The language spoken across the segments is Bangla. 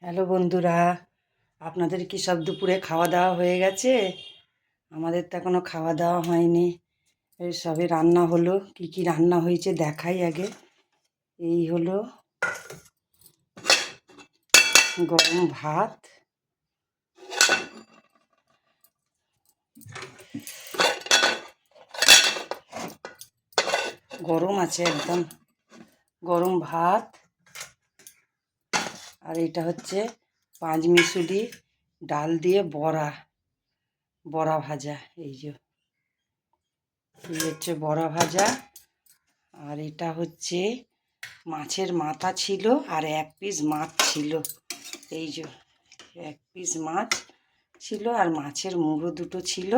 হ্যালো বন্ধুরা, আপনাদের কি সব দুপুরে খাওয়া দাওয়া হয়ে গেছে? আমাদের তো এখনও খাওয়া দাওয়া হয়নি। এই সবে রান্না হলো। কি কি রান্না হয়েছে দেখাই আগে। এই হলো গরম ভাত, গরম আছে একদম, গরম ভাত। আর এটা হচ্ছে পাঁচমিশুলি ডাল দিয়ে বড়া, বড়া ভাজা। এই হচ্ছে বড়া ভাজা। আর এটা হচ্ছে মাছের মাথা ছিল আর এক পিস মাছ ছিল। এই যে এক পিস মাছ ছিল আর মাছের মুড়ো দুটো ছিল।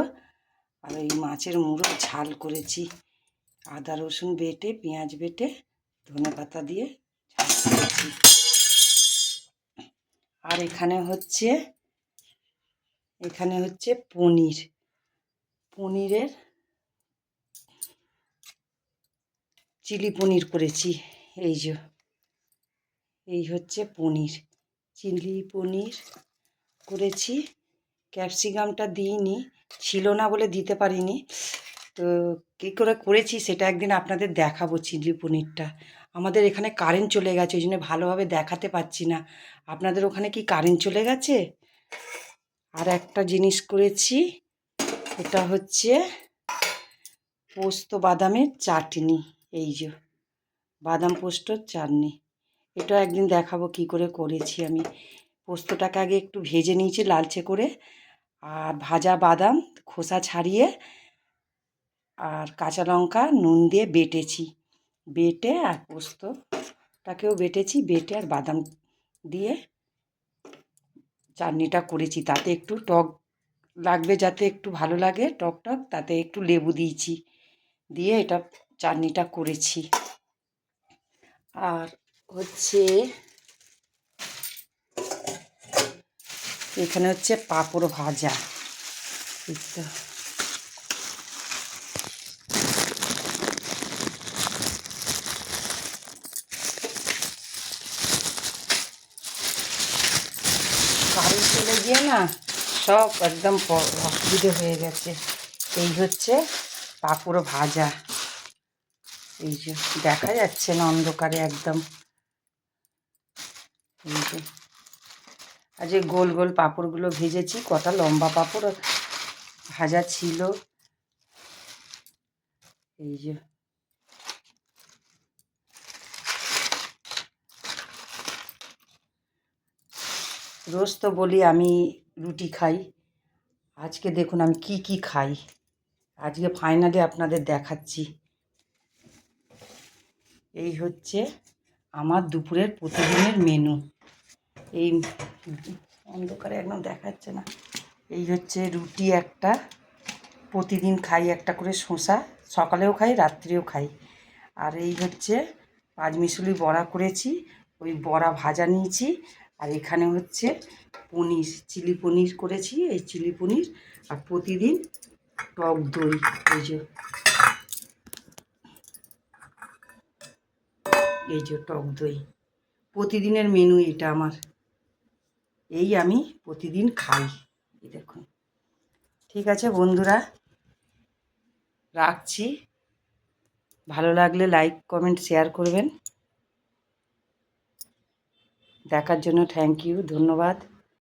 আর ওই মাছের মুড়ো ঝাল করেছি, আদা রসুন বেটে, পেঁয়াজ বেটে, ধনেপাতা দিয়ে ঝাল করেছি। আর এখানে হচ্ছে পনিরের চিলি পনির করেছি। এই হচ্ছে পনির, চিলি পনির করেছি। ক্যাপসিকামটা দিইনি, ছিল না বলে দিতে পারিনি। তো কী করে করেছি সেটা একদিন আপনাদের দেখাবো। চিলি পনিরটা আমাদের এখানে কারেন্ট চলে গেছে, ওই জন্য ভালোভাবে দেখাতে পাচ্ছি না। আপনাদের ওখানে কি কারেন্ট চলে গেছে? আর একটা জিনিস করেছি, এটা হচ্ছে পোস্ত বাদামের চাটনি। বাদাম পোস্তর চাটনি, এটা একদিন দেখাবো কি করে করেছি আমি। পোস্তটাকে আগে একটু ভেজে নিয়েছি লালচে করে, আর ভাজা বাদাম খোসা ছাড়িয়ে আর কাঁচা লঙ্কা নুন দিয়ে বেটে আর পোস্তটাকেও বেটে আর বাদাম দিয়ে চাটনিটা করেছি। তাতে একটু টক লাগবে, যাতে একটু ভালো লাগে টক, তাতে একটু লেবু দিয়েছি, দিয়ে এটা চাটনিটা করেছি। আর হচ্ছে এখানে হচ্ছে পাঁপড় ভাজা। কারেন্ট চলে গিয়ে না সব একদম অসুবিধে হয়ে গেছে। এই হচ্ছে পাঁপড় ভাজা, এই যে দেখা যাচ্ছে না অন্ধকারে একদম। এই যে আজ গোল গোল পাঁপড়গুলো ভেজেছি, কটা লম্বা পাঁপড় ভাজা ছিল। এই যে রোজ তো বলি আমি রুটি খাই, আজকে দেখুন আমি কি কি খাই। আজকে ফাইনালি আপনাদের দেখাচ্ছি। এই হচ্ছে আমার দুপুরের প্রতিদিনের মেনু। এই অন্ধকারে একদম দেখাচ্ছে না। এই হচ্ছে রুটি একটা, প্রতিদিন খাই একটা করে শসা, সকালেও খাই রাত্রেও খাই। আর এই হচ্ছে পাঁচমিশুলি বড়া করেছি, ওই বড়া ভাজা নিয়েছি। আর এখানে হচ্ছে পনির, চিলি পনির করেছি, এই চিলি পনির। আর প্রতিদিন টক দই, এই যে টক দই। প্রতিদিনের মেনু এটা আমার, এই আমি প্রতিদিন খাই। এই দেখুন। ঠিক আছে বন্ধুরা, রাখছি। ভালো লাগলে লাইক কমেন্ট শেয়ার করবেন। দেখার জন্য থ্যাংক ইউ, ধন্যবাদ।